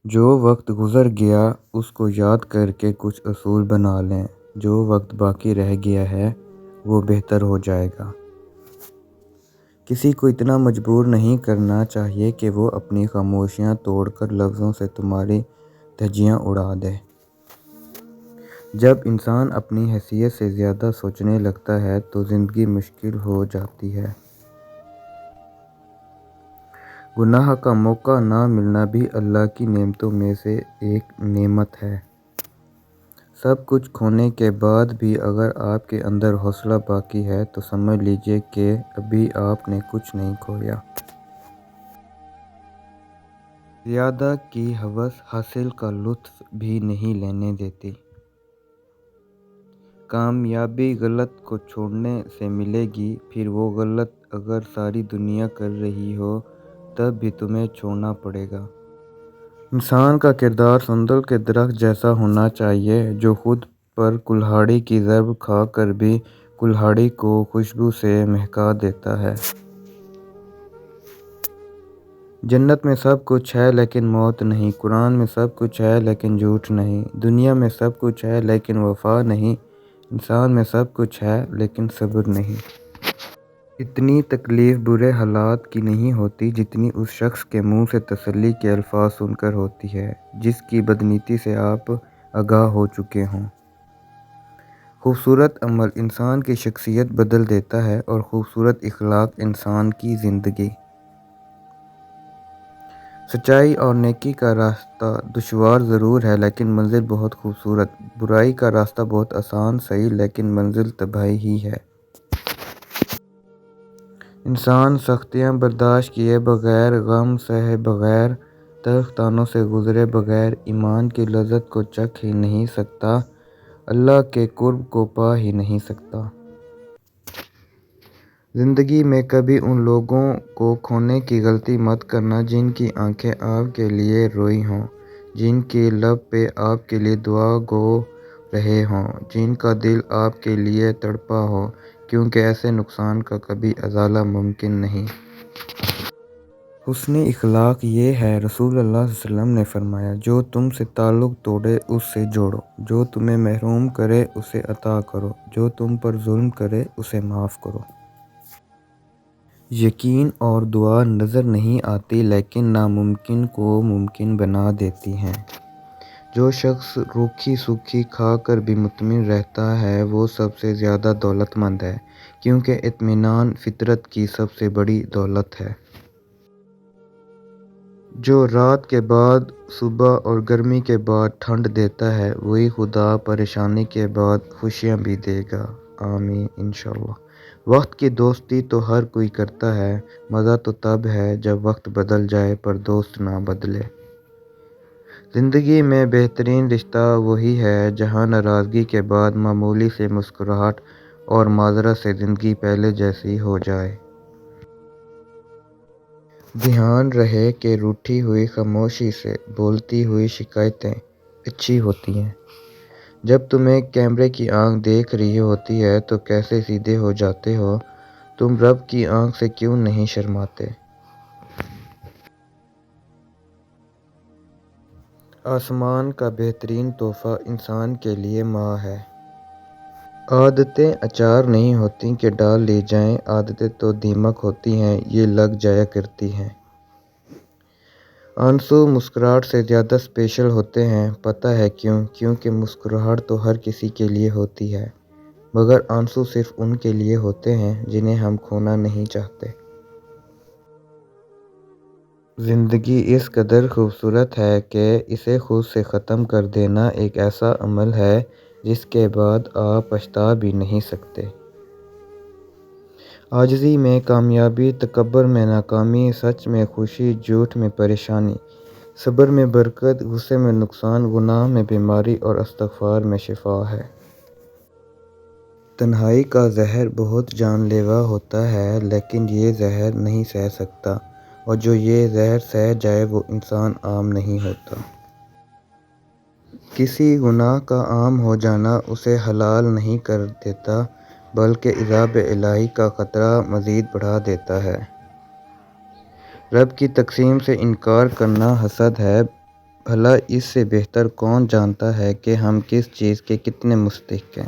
جو وقت گزر گیا اس کو یاد کر کے کچھ اصول بنا لیں۔ جو وقت باقی رہ گیا ہے وہ بہتر ہو جائے گا۔ کسی کو اتنا مجبور نہیں کرنا چاہیے کہ وہ اپنی خاموشیاں توڑ کر لفظوں سے تمہاری دھجیاں اڑا دے۔ جب انسان اپنی حیثیت سے زیادہ سوچنے لگتا ہے تو زندگی مشکل ہو جاتی ہے۔ گناہ کا موقع نہ ملنا بھی اللہ کی نعمتوں میں سے ایک نعمت ہے۔ سب کچھ کھونے کے بعد بھی اگر آپ کے اندر حوصلہ باقی ہے تو سمجھ لیجیے کہ ابھی آپ نے کچھ نہیں کھویا۔ زیادہ کی ہوس حاصل کا لطف بھی نہیں لینے دیتی۔ کامیابی غلط کو چھوڑنے سے ملے گی، پھر وہ غلط اگر ساری دنیا کر رہی ہو تب بھی تمہیں چھوڑنا پڑے گا۔ انسان کا کردار سنڈل کے درخت جیسا ہونا چاہیے جو خود پر کلہاڑی کی ضرب کھا کر بھی کلہاڑی کو خوشبو سے مہکا دیتا ہے۔ جنت میں سب کچھ ہے لیکن موت نہیں، قرآن میں سب کچھ ہے لیکن جھوٹ نہیں، دنیا میں سب کچھ ہے لیکن وفا نہیں، انسان میں سب کچھ ہے لیکن صبر نہیں۔ اتنی تکلیف برے حالات کی نہیں ہوتی جتنی اس شخص کے منہ سے تسلی کے الفاظ سن کر ہوتی ہے جس کی بدنیتی سے آپ آگاہ ہو چکے ہوں۔ خوبصورت عمل انسان کی شخصیت بدل دیتا ہے اور خوبصورت اخلاق انسان کی زندگی۔ سچائی اور نیکی کا راستہ دشوار ضرور ہے لیکن منزل بہت خوبصورت، برائی کا راستہ بہت آسان صحیح لیکن منزل تباہی ہی ہے۔ انسان سختیاں برداشت کیے بغیر، غم سہے بغیر، تلخ طعنوں سے گزرے بغیر ایمان کی لذت کو چکھ ہی نہیں سکتا، اللہ کے قرب کو پا ہی نہیں سکتا۔ زندگی میں کبھی ان لوگوں کو کھونے کی غلطی مت کرنا جن کی آنکھیں آپ کے لیے روئی ہوں، جن کے لب پہ آپ کے لیے دعا گو رہے ہوں، جن کا دل آپ کے لیے تڑپا ہو، کیونکہ ایسے نقصان کا کبھی ازالہ ممکن نہیں۔ حسن اخلاق یہ ہے، رسول اللہ صلی اللہ علیہ وسلم نے فرمایا، جو تم سے تعلق توڑے اس سے جوڑو، جو تمہیں محروم کرے اسے عطا کرو، جو تم پر ظلم کرے اسے معاف کرو۔ یقین اور دعا نظر نہیں آتی لیکن ناممکن کو ممکن بنا دیتی ہیں۔ جو شخص روکھی سوکھی کھا کر بھی مطمئن رہتا ہے وہ سب سے زیادہ دولت مند ہے، کیونکہ اطمینان فطرت کی سب سے بڑی دولت ہے۔ جو رات کے بعد صبح اور گرمی کے بعد ٹھنڈ دیتا ہے وہی خدا پریشانی کے بعد خوشیاں بھی دے گا، آمین انشاءاللہ۔ وقت کی دوستی تو ہر کوئی کرتا ہے، مزہ تو تب ہے جب وقت بدل جائے پر دوست نہ بدلے۔ زندگی میں بہترین رشتہ وہی ہے جہاں ناراضگی کے بعد معمولی سی مسکراہٹ اور معذرت سے زندگی پہلے جیسی ہو جائے۔ دھیان رہے کہ روٹھی ہوئی خاموشی سے بولتی ہوئی شکایتیں اچھی ہوتی ہیں۔ جب تمہیں کیمرے کی آنکھ دیکھ رہی ہوتی ہے تو کیسے سیدھے ہو جاتے ہو، تم رب کی آنکھ سے کیوں نہیں شرماتے؟ آسمان کا بہترین تحفہ انسان کے لیے ماں ہے۔ عادتیں اچار نہیں ہوتیں کہ ڈال لی جائیں، عادتیں تو دیمک ہوتی ہیں یہ لگ جایا کرتی ہیں۔ آنسو مسکراہٹ سے زیادہ اسپیشل ہوتے ہیں، پتہ ہے کیوں؟ کیونکہ مسکراہٹ تو ہر کسی کے لیے ہوتی ہے، مگر آنسو صرف ان کے لیے ہوتے ہیں جنہیں ہم کھونا نہیں چاہتے۔ زندگی اس قدر خوبصورت ہے کہ اسے خود سے ختم کر دینا ایک ایسا عمل ہے جس کے بعد آپ پچھتا بھی نہیں سکتے۔ عاجزی میں کامیابی، تکبر میں ناکامی، سچ میں خوشی، جھوٹ میں پریشانی، صبر میں برکت، غصے میں نقصان، گناہ میں بیماری اور استغفار میں شفا ہے۔ تنہائی کا زہر بہت جان لیوا ہوتا ہے لیکن یہ زہر نہیں سہ سکتا، اور جو یہ زہر سہ جائے وہ انسان عام نہیں ہوتا۔ کسی گناہ کا عام ہو جانا اسے حلال نہیں کر دیتا بلکہ عذاب الہی کا خطرہ مزید بڑھا دیتا ہے۔ رب کی تقسیم سے انکار کرنا حسد ہے، بھلا اس سے بہتر کون جانتا ہے کہ ہم کس چیز کے کتنے مستحق ہیں؟